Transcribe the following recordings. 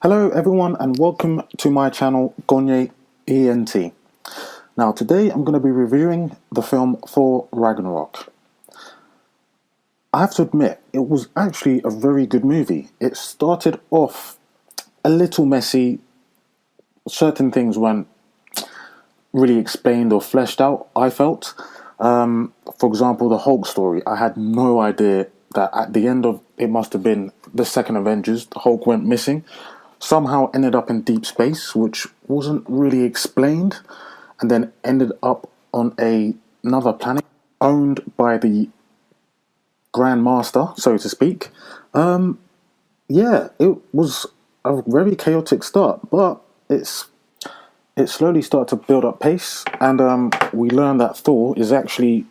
Hello everyone and welcome to my channel Gonye ENT. Now today I'm going to be reviewing the film Thor Ragnarok. I have to admit it was actually a very good movie. It started off a little messy. Certain things weren't really explained or fleshed out, I felt. For example, the Hulk story. I had no idea that at the end of, it must have been the second Avengers, the Hulk went missing. Somehow ended up in deep space, which wasn't really explained, and then ended up on another planet owned by the Grand Master, so to speak. Yeah, it was a very chaotic start, but it slowly started to build up pace, and we learned that Thor is actually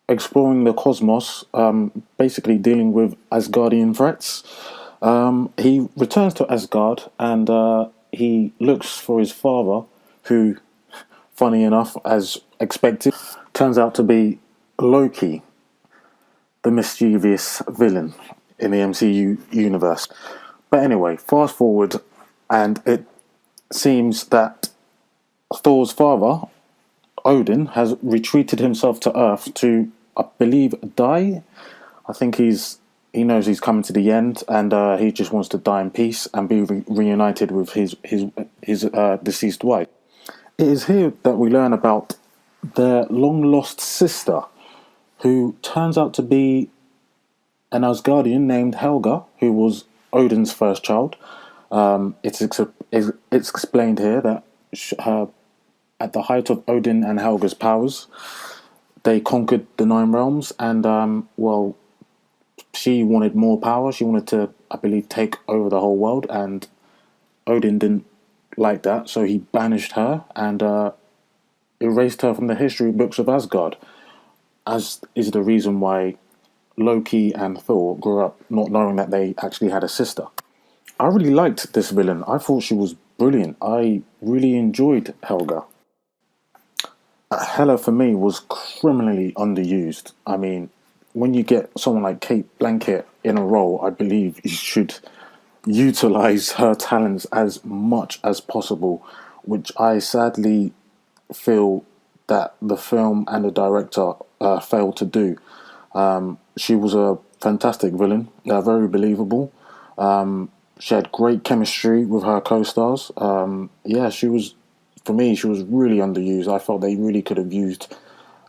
exploring the cosmos, basically dealing with Asgardian threats. He returns to Asgard and he looks for his father, who, funny enough, as expected, turns out to be Loki, the mischievous villain in the MCU universe. But anyway, fast forward, and it seems that Thor's father, Odin, has retreated himself to Earth to, I believe, die. I think he knows he's coming to the end, and he just wants to die in peace and be reunited with his deceased wife. It is here that we learn about their long lost sister, who turns out to be an Asgardian named Helga, who was Odin's first child. It's explained here that at the height of Odin and Helga's powers, they conquered the Nine Realms, and well, she wanted more power. She wanted to, I believe, take over the whole world, and Odin didn't like that, so he banished her and erased her from the history books of Asgard, as is the reason why Loki and Thor grew up not knowing that they actually had a sister. I really liked this villain. I thought she was brilliant. I really enjoyed Helga. Hela, for me, was criminally underused. I mean, when you get someone like Kate Blanchett in a role, I believe you should utilize her talents as much as possible, which I sadly feel that the film and the director failed to do. She was a fantastic villain, very believable. She had great chemistry with her co-stars. Yeah, she was, for me, she was really underused. I felt they really could have used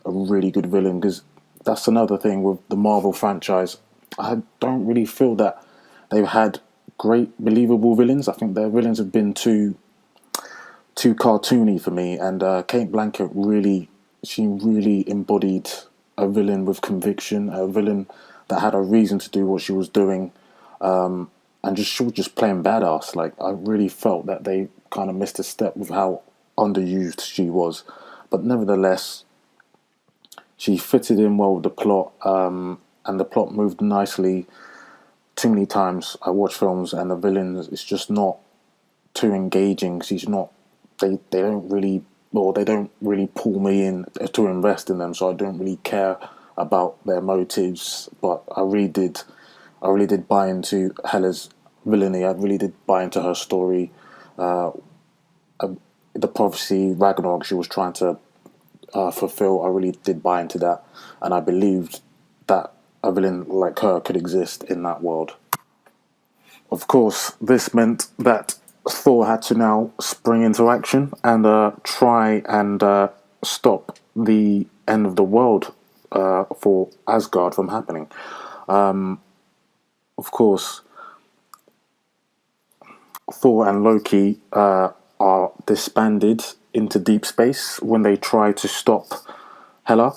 a really good villain, because that's another thing with the Marvel franchise. I don't really feel that they've had great believable villains. I think their villains have been too cartoony for me, and Kate Blanchett really embodied a villain with conviction, a villain that had a reason to do what she was doing, and she was just playing badass. Like, I really felt that they kind of missed a step with how underused she was, but nevertheless, she fitted in well with the plot, and the plot moved nicely. Too many times I watch films and the villain is just not too engaging. She's not. They don't really, or they don't really pull me in to invest in them. So I don't really care about their motives. But I really did buy into Hela's villainy. I really did buy into her story. The prophecy, Ragnarok, she was trying to fulfill. I really did buy into that, and I believed that a villain like her could exist in that world. Of course, this meant that Thor had to now spring into action and try and stop the end of the world for Asgard from happening. Of course, Thor and Loki are disbanded into deep space when they try to stop Hela.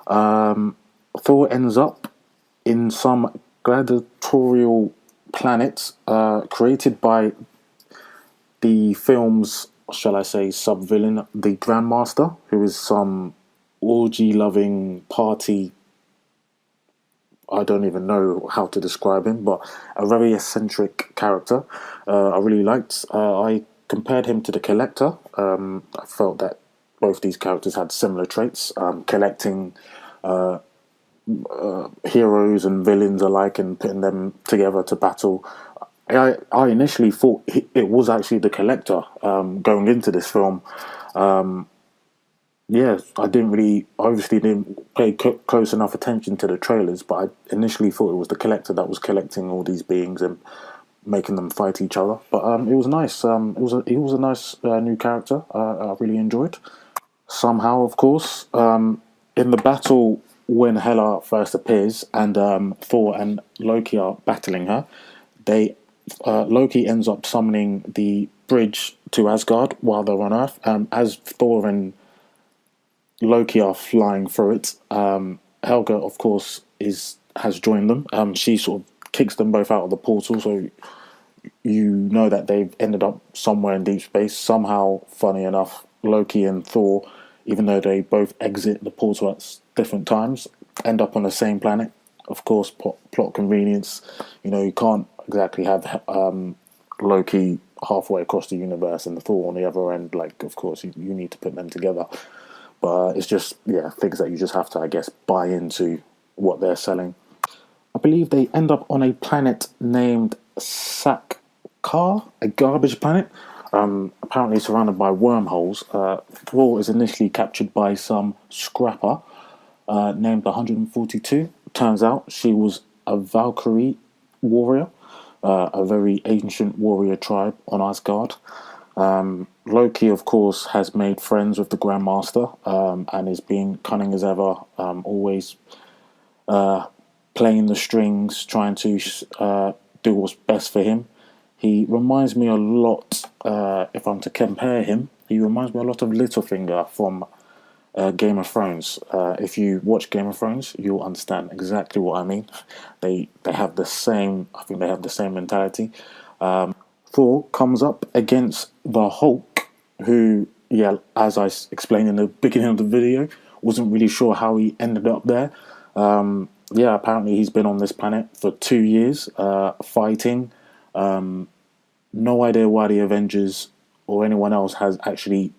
Thor ends up in some gladiatorial planet created by the film's, shall I say, sub-villain, the Grandmaster, who is some orgy-loving party. I don't even know how to describe him, but a very eccentric character. I really liked. I compared him to the Collector. I felt that both these characters had similar traits, collecting heroes and villains alike and putting them together to battle. I initially thought it was actually the Collector going into this film. Yeah, I didn't really, obviously didn't pay close enough attention to the trailers, but I initially thought it was the Collector that was collecting all these beings and making them fight each other. But it was nice. He was a nice new character. I really enjoyed. Somehow, of course, in the battle when Hela first appears and Thor and Loki are battling her, they Loki ends up summoning the bridge to Asgard while they're on Earth. As Thor and Loki are flying through it, Helga, of course, is has joined them. She sort of kicks them both out of the portal, so you know that they've ended up somewhere in deep space. Somehow, funny enough, Loki and Thor, even though they both exit the portal at different times, end up on the same planet. Of course, plot convenience. You know, you can't exactly have Loki halfway across the universe and the Thor on the other end. Like, of course, you need to put them together. But it's just, yeah, things that you just have to, I guess, buy into what they're selling. I believe they end up on a planet named Sakkar, a garbage planet, apparently surrounded by wormholes. Thor is initially captured by some scrapper named 142. Turns out she was a Valkyrie warrior, a very ancient warrior tribe on Asgard. Loki, of course, has made friends with the Grandmaster and is being cunning as ever, always playing the strings, trying to do what's best for him. He reminds me a lot, if I'm to compare him, he reminds me a lot of Littlefinger from Game of Thrones. If you watch Game of Thrones, you'll understand exactly what I mean. They have the same, I think they have the same mentality. Thor comes up against the Hulk, who, yeah, as I explained in the beginning of the video, wasn't really sure how he ended up there. Yeah, apparently he's been on this planet for 2 years, fighting. No idea why the Avengers or anyone else has actually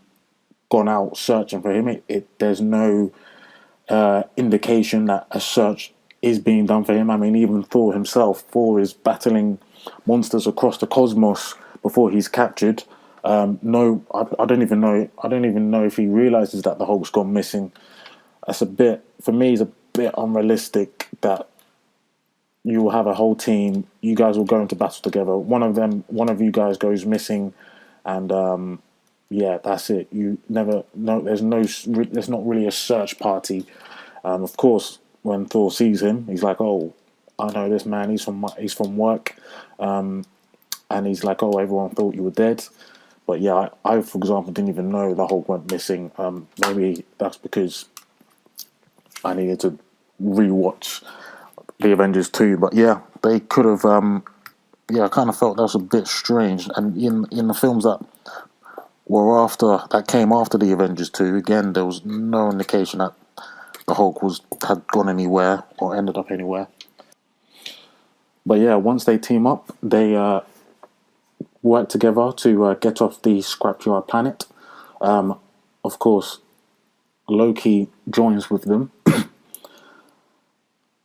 gone out searching for him. There's no indication that a search is being done for him. I mean, even Thor himself, Thor is battling monsters across the cosmos before he's captured. No, I don't even know. I don't even know if he realizes that the Hulk's gone missing. That's a bit, for me, it's a bit unrealistic that you will have a whole team. You guys will go into battle together. One of you guys goes missing, and yeah, that's it. You never no. There's no. There's not really a search party. Of course, when Thor sees him, he's like, "Oh, I know this man. He's from work," and he's like, "Oh, everyone thought you were dead." But yeah, I for example, didn't even know the Hulk went missing. Maybe that's because I needed to rewatch the Avengers 2. But yeah, they could have. Yeah, I kind of felt that was a bit strange. And in the films that came after the Avengers 2, again, there was no indication that the Hulk had gone anywhere or ended up anywhere. But yeah, once they team up, they work together to get off the scrapyard planet. Of course, Loki joins with them.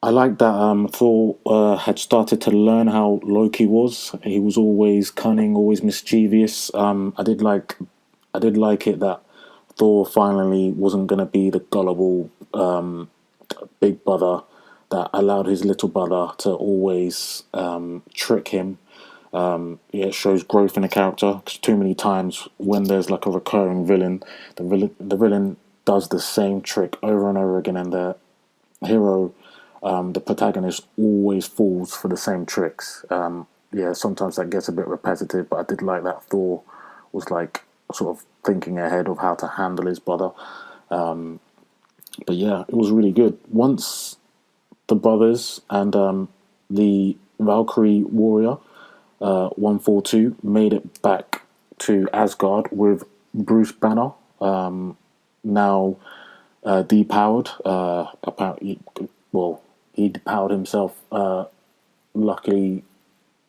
I like that Thor had started to learn how Loki was. He was always cunning, always mischievous. I did like it that Thor finally wasn't going to be the gullible big brother that allowed his little brother to always trick him. Yeah, it shows growth in a character, because too many times when there's like a recurring villain, the villain does the same trick over and over again, and the hero, the protagonist, always falls for the same tricks. Yeah, sometimes that gets a bit repetitive, but I did like that Thor was like sort of thinking ahead of how to handle his brother. But yeah, it was really good. Once the brothers and the Valkyrie warrior 142 made it back to Asgard with Bruce Banner, now depowered. Apparently, well, he depowered himself. Luckily,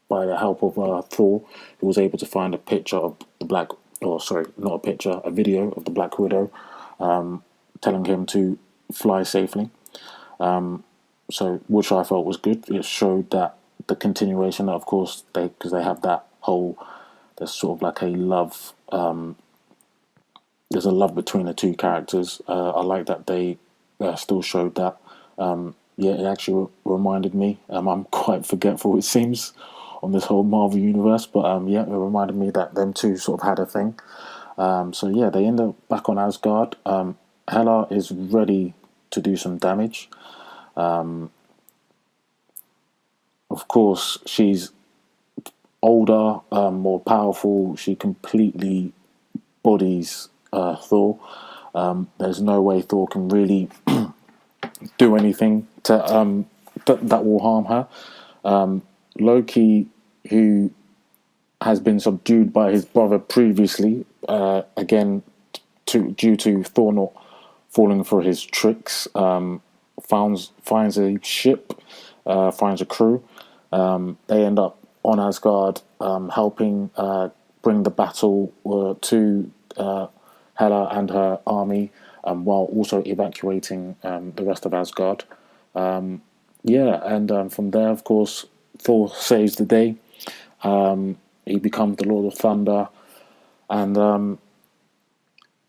by the help of Thor, who was able to find a picture of the Black, or sorry, not a picture, a video of the Black Widow, telling him to fly safely. So, which I felt was good. It showed that the continuation. Of course, because they have that whole, there's sort of like a love. There's a love between the two characters. I like that they still showed that. Yeah, it actually reminded me. I'm quite forgetful, it seems, on this whole Marvel universe, but yeah, it reminded me that them two sort of had a thing. So yeah, they end up back on Asgard. Hela is ready to do some damage. Of course, she's older, more powerful. She completely bodies Thor. There's no way Thor can really do anything that will harm her. Loki, who has been subdued by his brother previously, again due to Thor not falling for his tricks, finds a ship, finds a crew. They end up on Asgard, helping bring the battle to Hela and her army, while also evacuating the rest of Asgard. Yeah, and from there, of course, Thor saves the day. He becomes the Lord of Thunder, and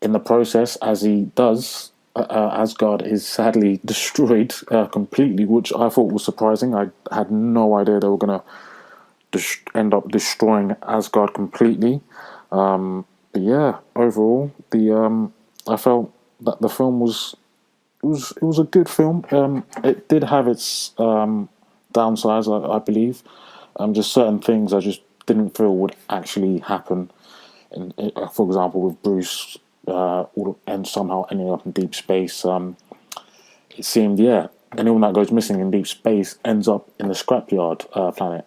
in the process, as he does, Asgard is sadly destroyed completely, which I thought was surprising. I had no idea they were going to end up destroying Asgard completely. But yeah, overall, the I felt that the film was a good film. It did have its downsides, I believe. Just certain things I just didn't feel would actually happen. For example, with Bruce and somehow ending up in deep space, it seemed, yeah, anyone that goes missing in deep space ends up in the scrapyard planet.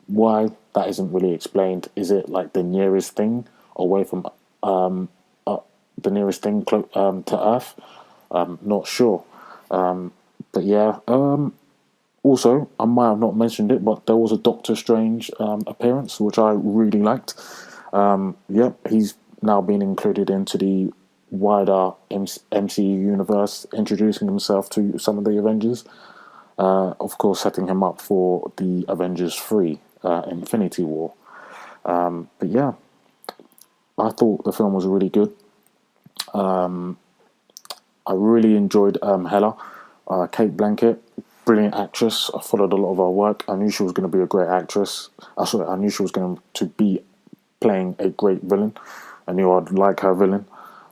Why? That isn't really explained. Is it like the nearest thing away from the nearest thing to Earth? Not sure. But yeah. Also, I might have not mentioned it, but there was a Doctor Strange appearance, which I really liked. Yep, he's now been included into the wider MCU universe, introducing himself to some of the Avengers. Of course, setting him up for the Avengers 3 Infinity War. But yeah, I thought the film was really good. I really enjoyed Hela. Kate Blanchett, brilliant actress. I followed a lot of her work. I knew she was going to be a great actress. I knew she was going to be playing a great villain. I knew I'd like her villain.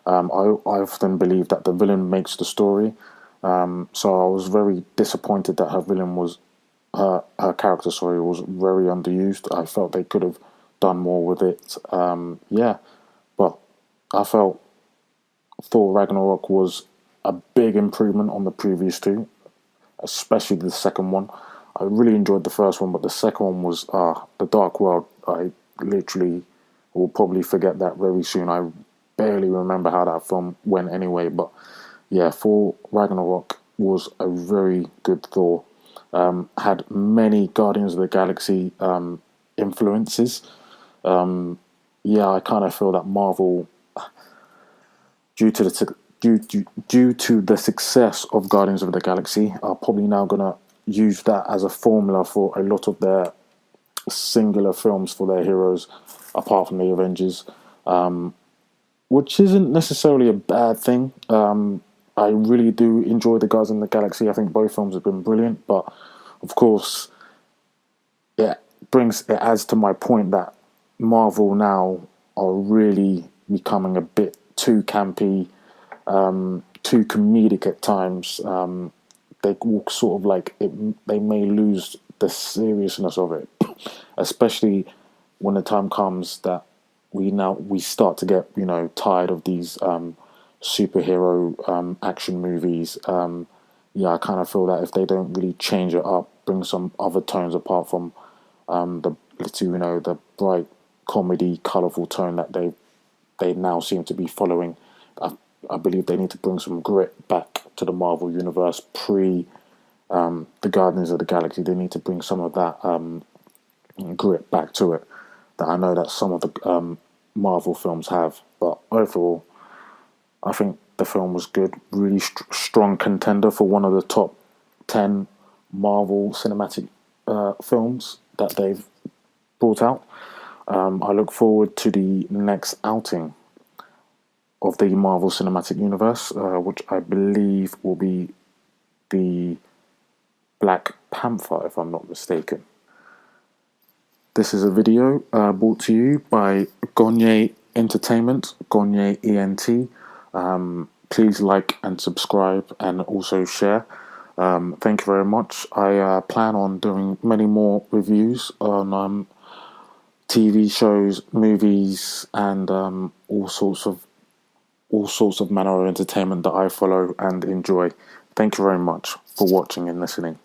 I often believe that the villain makes the story. So I was very disappointed that her character, sorry, was very underused. I felt they could have done more with it. Yeah, but I felt Thor Ragnarok was a big improvement on the previous two, especially the second one. I really enjoyed the first one, but the second one was The Dark World. I literally will probably forget that very soon. I barely remember how that film went anyway, but yeah, Thor Ragnarok was a very good Thor. Had many Guardians of the Galaxy influences. Yeah, I kind of feel that Marvel, due to the success of Guardians of the Galaxy, are probably now gonna use that as a formula for a lot of their singular films for their heroes, apart from the Avengers, which isn't necessarily a bad thing. I really do enjoy the Guardians of the Galaxy. I think both films have been brilliant, but of course, it adds to my point that Marvel now are really becoming a bit too campy, too comedic at times. They walk sort of like they may lose the seriousness of it, especially when the time comes that we start to get tired of these superhero action movies. Yeah, I kind of feel that if they don't really change it up, bring some other tones apart from the bright comedy, colourful tone that they now seem to be following. I believe they need to bring some grit back to the Marvel universe pre the Guardians of the Galaxy. They need to bring some of that grit back to it that I know that some of the Marvel films have. But overall, I think the film was good. Really strong contender for one of the top 10 Marvel cinematic films that they've brought out. I look forward to the next outing of the Marvel Cinematic Universe, which I believe will be the Black Panther, if I'm not mistaken. This is a video brought to you by Gonye Entertainment, Gonye ENT. Please like and subscribe and also share. Thank you very much. I plan on doing many more reviews on TV shows, movies, and all sorts of manner of entertainment that I follow and enjoy. Thank you very much for watching and listening.